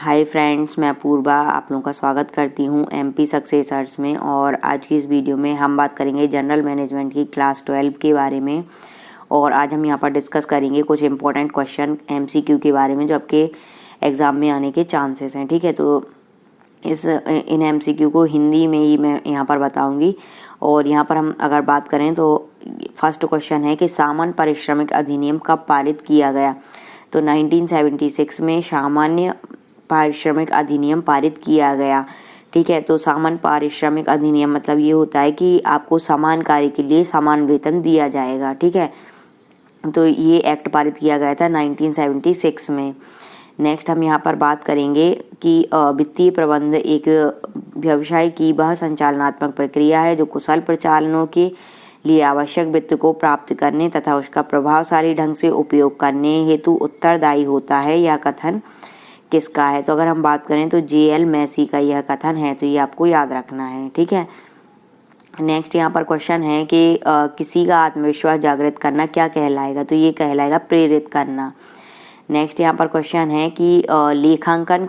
Hi friends, मैं अपूर्वा आप लोगों का स्वागत करती हूँ एमपी सक्सेसर्स में। और आज की इस वीडियो में हम बात करेंगे जनरल मैनेजमेंट की क्लास 12 के बारे में। और आज हम यहाँ पर डिस्कस करेंगे कुछ इंपॉर्टेंट क्वेश्चन एमसीक्यू के बारे में जो आपके एग्ज़ाम में आने के चांसेस हैं। ठीक है, तो इन एमसीक्यू को हिंदी में ही मैं यहाँ पर बताऊँगी। और यहाँ पर हम अगर बात करें तो फर्स्ट क्वेश्चन है कि सामान्य पारिश्रमिक अधिनियम कब पारित किया गया। तो 1976 में सामान्य पारिश्रमिक अधिनियम पारित किया गया। ठीक है, तो सामान्य पारिश्रमिक अधिनियम मतलब ये होता है कि आपको समान कार्य के लिए समान वेतन दिया जाएगा। ठीक है, तो ये एक्ट पारित किया गया था 1976 में। नेक्स्ट हम यहाँ पर बात करेंगे कि वित्तीय प्रबंध एक व्यवसाय की वह संचालनात्मक प्रक्रिया है जो कुशल प्रचालनों के लिए आवश्यक वित्त को प्राप्त करने तथा उसका प्रभावशाली ढंग से उपयोग करने हेतु उत्तरदायी होता है। यह कथन किसका है? तो अगर हम बात करें तो जेएल मैसी का यह कथन है, तो ये आपको याद रखना है। ठीक है, नेक्स्ट यहाँ पर क्वेश्चन है कि किसी का आत्मविश्वास जागृत करना क्या कहलाएगा। तो ये कहलाएगा प्रेरित करना। नेक्स्ट यहाँ पर क्वेश्चन है कि लेखांकन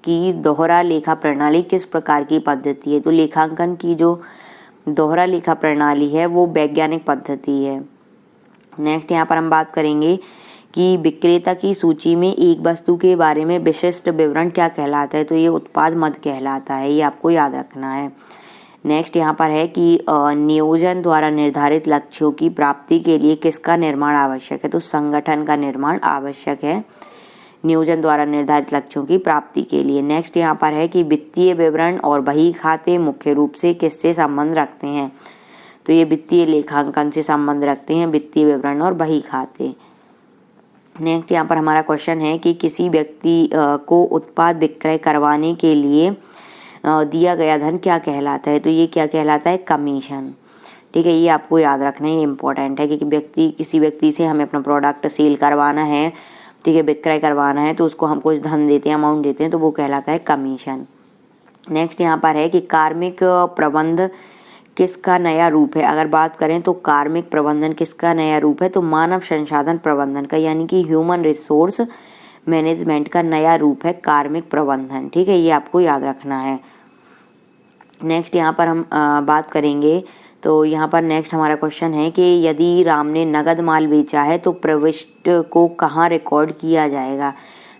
की दोहरा लेखा प्रणाली किस प्रकार की पद्धति है। तो लेखांकन की जो दोहरा लेखा प्रणाली है वो वैज्ञानिक पद्धति है। नेक्स्ट यहाँ पर हम बात करेंगे कि विक्रेता की सूची में एक वस्तु के बारे में विशिष्ट विवरण क्या कहलाता है। तो ये उत्पाद मद कहलाता है, ये आपको याद रखना है। नेक्स्ट यहाँ पर है कि नियोजन द्वारा निर्धारित लक्ष्यों की प्राप्ति के लिए किसका निर्माण आवश्यक है। तो संगठन का निर्माण आवश्यक है नियोजन द्वारा निर्धारित लक्ष्यों की प्राप्ति के लिए। नेक्स्ट यहाँ पर है कि वित्तीय विवरण और बही खाते मुख्य रूप से किससे संबंध रखते हैं। तो ये वित्तीय लेखांकन से संबंध रखते हैं, वित्तीय विवरण और बही खाते। नेक्स्ट यहाँ पर हमारा क्वेश्चन है कि किसी व्यक्ति को उत्पाद विक्रय करवाने के लिए दिया गया धन क्या कहलाता है। तो ये क्या कहलाता है? कमीशन। ठीक है, ये आपको याद रखना है, ये इंपॉर्टेंट है कि किसी व्यक्ति से हमें अपना प्रोडक्ट सेल करवाना है, ठीक है, विक्रय करवाना है, तो उसको हम कुछ धन देते हैं, अमाउंट देते हैं, तो वो कहलाता है कमीशन। नेक्स्ट यहाँ पर है कि कार्मिक प्रबंध किसका नया रूप है। अगर बात करें तो कार्मिक प्रबंधन किसका नया रूप है। तो मानव संसाधन प्रबंधन का, यानी कि ह्यूमन रिसोर्स मैनेजमेंट का नया रूप है कार्मिक प्रबंधन। ठीक है, ये आपको याद रखना है। नेक्स्ट यहाँ पर हम बात करेंगे तो यहाँ पर नेक्स्ट हमारा क्वेश्चन है कि यदि राम ने नगद माल बेचा है तो प्रविष्ट को कहाँ रिकॉर्ड किया जाएगा।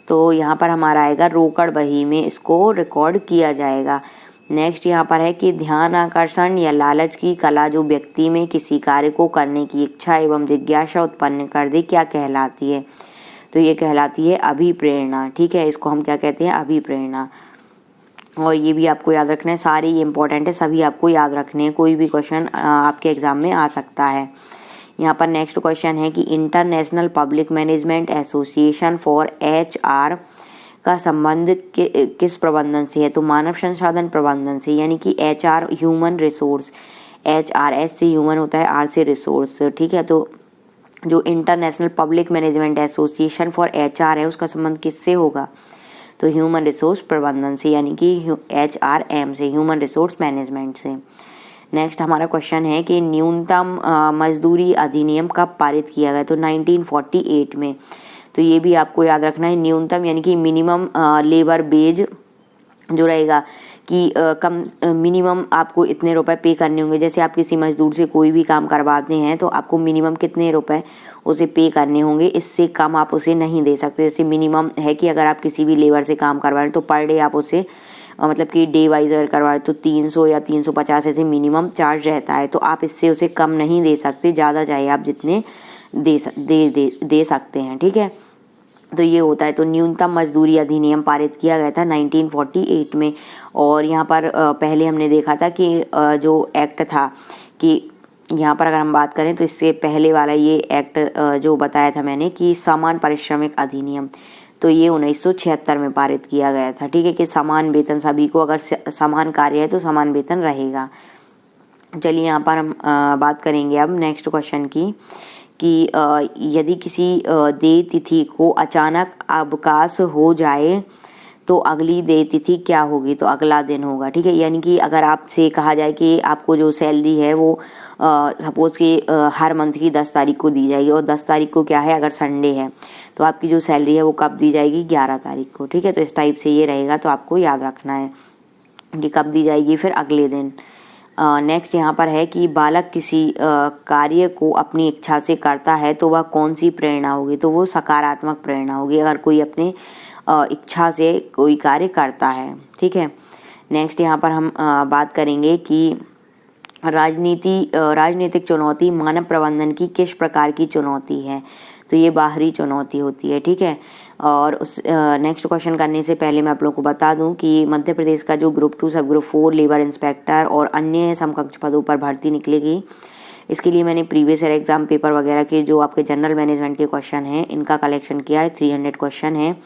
तो यहाँ पर हमारा आएगा रोकड़ बही में, इसको रिकॉर्ड किया जाएगा। नेक्स्ट यहाँ पर है कि ध्यान आकर्षण या लालच की कला जो व्यक्ति में किसी कार्य को करने की इच्छा एवं जिज्ञासा उत्पन्न कर दे क्या कहलाती है। तो ये कहलाती है अभिप्रेरणा। ठीक है, इसको हम क्या कहते हैं? अभिप्रेरणा। और ये भी आपको याद रखना है, सारे ये इंपॉर्टेंट है, सभी आपको याद रखने हैं, कोई भी क्वेश्चन आपके एग्जाम में आ सकता है। यहाँ पर नेक्स्ट क्वेश्चन है कि international public management association for HR का संबंध किस प्रबंधन से है। तो मानव संसाधन प्रबंधन से, यानी कि HR ह्यूमन रिसोर्स, HRS से ह्यूमन होता है, R से रिसोर्स। ठीक है, तो जो international public management association for HR है उसका संबंध किससे होगा। तो ह्यूमन रिसोर्स प्रबंधन से, यानी कि HRM से, ह्यूमन रिसोर्स मैनेजमेंट से। नेक्स्ट हमारा क्वेश्चन है कि न्यूनतम मजदूरी अधिनियम कब पारित किया गया। तो 1948 में। तो ये भी आपको याद रखना है, न्यूनतम यानी कि मिनिमम लेबर वेज जो रहेगा कि कम मिनिमम आपको इतने रुपए पे करने होंगे। जैसे आप किसी मजदूर से कोई भी काम करवाते हैं तो आपको मिनिमम कितने रुपए उसे पे करने होंगे, इससे कम आप उसे नहीं दे सकते। जैसे मिनिमम है कि अगर आप किसी भी लेबर से काम करवा रहे हैं तो पर डे आप उसे मतलब कि डे वाइज अगर करवा रहे तो 300 या 350 ऐसे मिनिमम चार्ज रहता है। तो आप इससे उसे कम नहीं दे सकते, ज़्यादा चाहिए आप जितने दे सकते हैं। ठीक है, तो ये होता है। तो न्यूनतम मजदूरी अधिनियम पारित किया गया था 1948 में। और यहाँ पर पहले हमने देखा था कि जो एक्ट था कि यहाँ पर अगर हम बात करें तो इससे पहले वाला ये एक्ट जो बताया था मैंने कि समान पारिश्रमिक अधिनियम, तो ये 1976 में पारित किया गया था। ठीक है, कि समान वेतन सभी को, अगर समान कार्य है तो समान वेतन रहेगा। चलिए यहाँ पर हम बात करेंगे अब नेक्स्ट क्वेश्चन की कि यदि किसी देय तिथि को अचानक अवकाश हो जाए तो अगली देय तिथि क्या होगी। तो अगला दिन होगा। ठीक है, यानी कि अगर आपसे कहा जाए कि आपको जो सैलरी है वो सपोज कि हर मंथ की 10 तारीख को दी जाएगी, और 10 तारीख को क्या है, अगर संडे है तो आपकी जो सैलरी है वो कब दी जाएगी, 11 तारीख को। ठीक है, तो इस टाइप से ये रहेगा, तो आपको याद रखना है कि कब दी जाएगी, फिर अगले दिन। नेक्स्ट यहाँ पर है कि बालक किसी कार्य को अपनी इच्छा से करता है तो वह कौन सी प्रेरणा होगी, तो वो सकारात्मक प्रेरणा होगी अगर कोई अपने इच्छा से कोई कार्य करता है। ठीक है, नेक्स्ट यहाँ पर हम बात करेंगे कि राजनीतिक चुनौती मानव प्रबंधन की किस प्रकार की चुनौती है, तो ये बाहरी चुनौती होती है। ठीक है, और उस नेक्स्ट क्वेश्चन करने से पहले मैं आप लोगों को बता दूं कि मध्य प्रदेश का जो ग्रुप 2 सब ग्रुप 4 लेबर इंस्पेक्टर और अन्य समकक्ष पदों पर भर्ती निकलेगी, इसके लिए मैंने प्रीवियस ईयर एग्जाम पेपर वगैरह के जो आपके जनरल मैनेजमेंट के क्वेश्चन हैं इनका कलेक्शन किया है। 300 क्वेश्चन है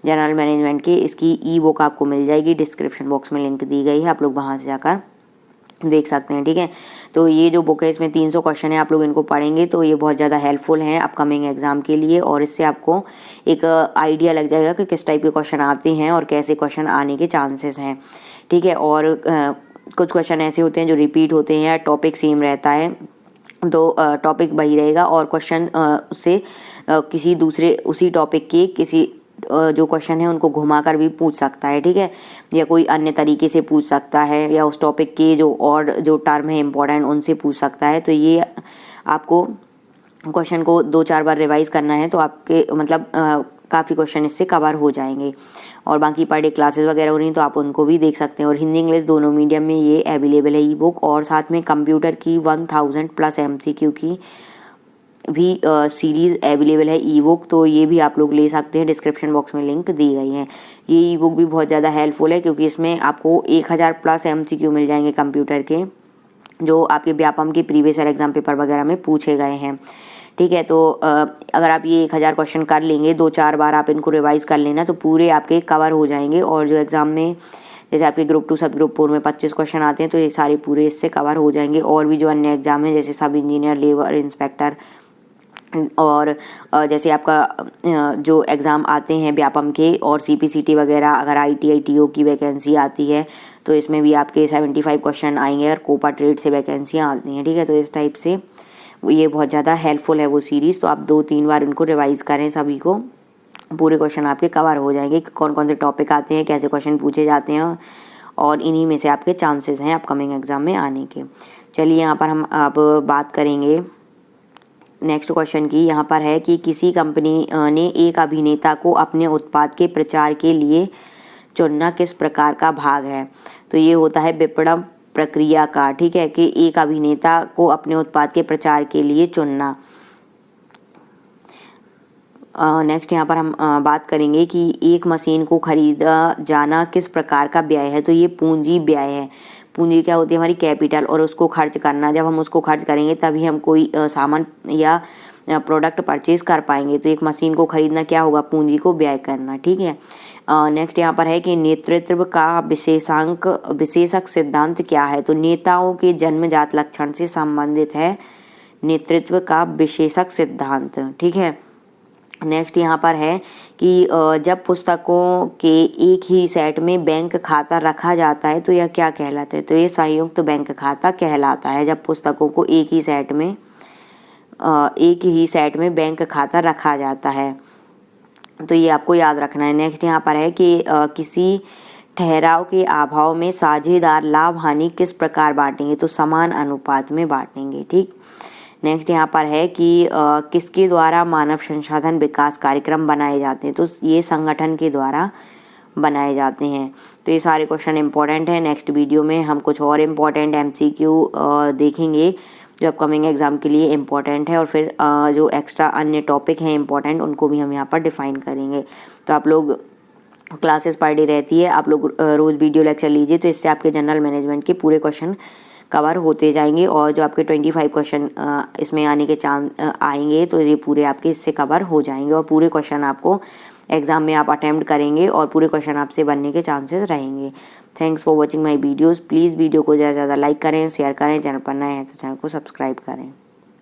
जनरल मैनेजमेंट के। इसकी ई बुक आपको मिल जाएगी, डिस्क्रिप्शन बॉक्स में लिंक दी गई है, आप लोग वहां से जाकर देख सकते हैं। ठीक है, तो ये जो बुक है इसमें 300 क्वेश्चन है, आप लोग इनको पढ़ेंगे तो ये बहुत ज़्यादा हेल्पफुल है अपकमिंग एग्जाम के लिए, और इससे आपको एक आइडिया लग जाएगा कि किस टाइप के क्वेश्चन आते हैं और कैसे क्वेश्चन आने के चांसेस हैं। ठीक है, और कुछ क्वेश्चन ऐसे होते हैं जो रिपीट होते हैं, टॉपिक सेम रहता है तो टॉपिक वही रहेगा, और क्वेश्चन उससे किसी दूसरे उसी टॉपिक के किसी जो क्वेश्चन है उनको घुमाकर भी पूछ सकता है। ठीक है, या कोई अन्य तरीके से पूछ सकता है, या उस टॉपिक के जो टर्म है इम्पोर्टेंट उनसे पूछ सकता है। तो ये आपको क्वेश्चन को 2-4 बार रिवाइज करना है तो आपके मतलब काफ़ी क्वेश्चन इससे कवर हो जाएंगे। और बाकी पर डे क्लासेस वगैरह हो रही हैं तो आप उनको भी देख सकते हैं, और हिंदी इंग्लिश दोनों मीडियम में ये अवेलेबल है ई बुक, और साथ में कंप्यूटर की 1000+ MCQ की भी सीरीज अवेलेबल है ई बुक, तो ये भी आप लोग ले सकते हैं, डिस्क्रिप्शन बॉक्स में लिंक दी गई है। ये ई बुक भी बहुत ज़्यादा हेल्पफुल है क्योंकि इसमें आपको 1000+ MCQ मिल जाएंगे कंप्यूटर के, जो आपके व्यापम के प्रीवियस ईयर एग्जाम पेपर वगैरह में पूछे गए हैं। ठीक है, तो अगर आप ये 1000 क्वेश्चन कर लेंगे, 2-4 बार आप इनको रिवाइज कर लेना तो पूरे आपके कवर हो जाएंगे। और जो एग्जाम में जैसे आपके ग्रुप 2 सब ग्रुप 4 में 25 क्वेश्चन आते हैं तो ये सारे पूरे इससे कवर हो जाएंगे। और भी जो अन्य एग्जाम है जैसे सब इंजीनियर, लेबर इंस्पेक्टर, और जैसे आपका जो एग्ज़ाम आते हैं व्यापम के और CPCT वगैरह, अगर ITI TO की वैकेंसी आती है तो इसमें भी आपके 75 क्वेश्चन आएंगे, अगर कोपा ट्रेड से वैकेंसियाँ आती हैं। ठीक है, तो इस टाइप से ये बहुत ज़्यादा हेल्पफुल है वो सीरीज़, तो आप 2-3 बार उनको रिवाइज करें, सभी को पूरे क्वेश्चन आपके कवर हो जाएंगे, कौन कौन से टॉपिक आते हैं, कैसे क्वेश्चन पूछे जाते हैं, और इन्हीं में से आपके चांसेस हैं अपकमिंग एग्जाम में आने के। चलिए यहाँ पर हम अब बात करेंगे नेक्स्ट क्वेश्चन की। यहाँ पर है कि किसी कंपनी ने एक अभिनेता को अपने उत्पाद के प्रचार के लिए चुनना किस प्रकार का भाग है, तो ये होता है विपणन प्रक्रिया का। ठीक है, कि एक अभिनेता को अपने उत्पाद के प्रचार के लिए चुनना। नेक्स्ट यहाँ पर हम बात करेंगे कि एक मशीन को खरीदा जाना किस प्रकार का व्यय है, तो ये पूंजी व्यय है। पूंजी क्या होती है, हमारी कैपिटल, और उसको खर्च करना, जब हम उसको खर्च करेंगे तभी हम कोई सामान या प्रोडक्ट परचेज कर पाएंगे। तो एक मशीन को खरीदना क्या होगा, पूंजी को व्यय करना। ठीक है, नेक्स्ट यहाँ पर है कि नेतृत्व का विशेषक सिद्धांत क्या है, तो नेताओं के जन्मजात लक्षण से संबंधित है नेतृत्व का विशेषक सिद्धांत। ठीक है, नेक्स्ट यहाँ पर है कि जब पुस्तकों के एक ही सेट में बैंक खाता रखा जाता है तो यह क्या कहलाता है, तो ये संयुक्त बैंक खाता कहलाता है। जब पुस्तकों को एक ही सेट में बैंक खाता रखा जाता है, तो ये आपको याद रखना है। नेक्स्ट यहाँ पर है कि किसी ठहराव के अभाव में साझेदार लाभ हानि किस प्रकार बांटेंगे, तो समान अनुपात में बांटेंगे। ठीक, नेक्स्ट यहाँ पर है कि किसके द्वारा मानव संसाधन विकास कार्यक्रम बनाए जाते हैं, तो ये संगठन के द्वारा बनाए जाते हैं। तो ये सारे क्वेश्चन इंपॉर्टेंट हैं। नेक्स्ट वीडियो में हम कुछ और इम्पोर्टेंट MCQ देखेंगे जो अपकमिंग एग्जाम के लिए इम्पोर्टेंट है, और फिर जो एक्स्ट्रा अन्य टॉपिक हैं इम्पोर्टेंट उनको भी हम यहाँ पर डिफाइन करेंगे। तो आप लोग क्लासेस पर डे रहती है, आप लोग रोज़ वीडियो लेक्चर लीजिए, तो इससे आपके जनरल मैनेजमेंट के पूरे क्वेश्चन कवर होते जाएंगे, और जो आपके 25 क्वेश्चन इसमें आने के चांस आएंगे तो ये पूरे आपके इससे कवर हो जाएंगे, और पूरे क्वेश्चन आपको एग्जाम में आप अटेम्प्ट करेंगे और पूरे क्वेश्चन आपसे बनने के चांसेस रहेंगे। Thanks for watching my videos. Please video को ज़्यादा से ज़्यादा लाइक करें, शेयर करें, चैनल पर नए हैं तो चैनल को सब्सक्राइब करें।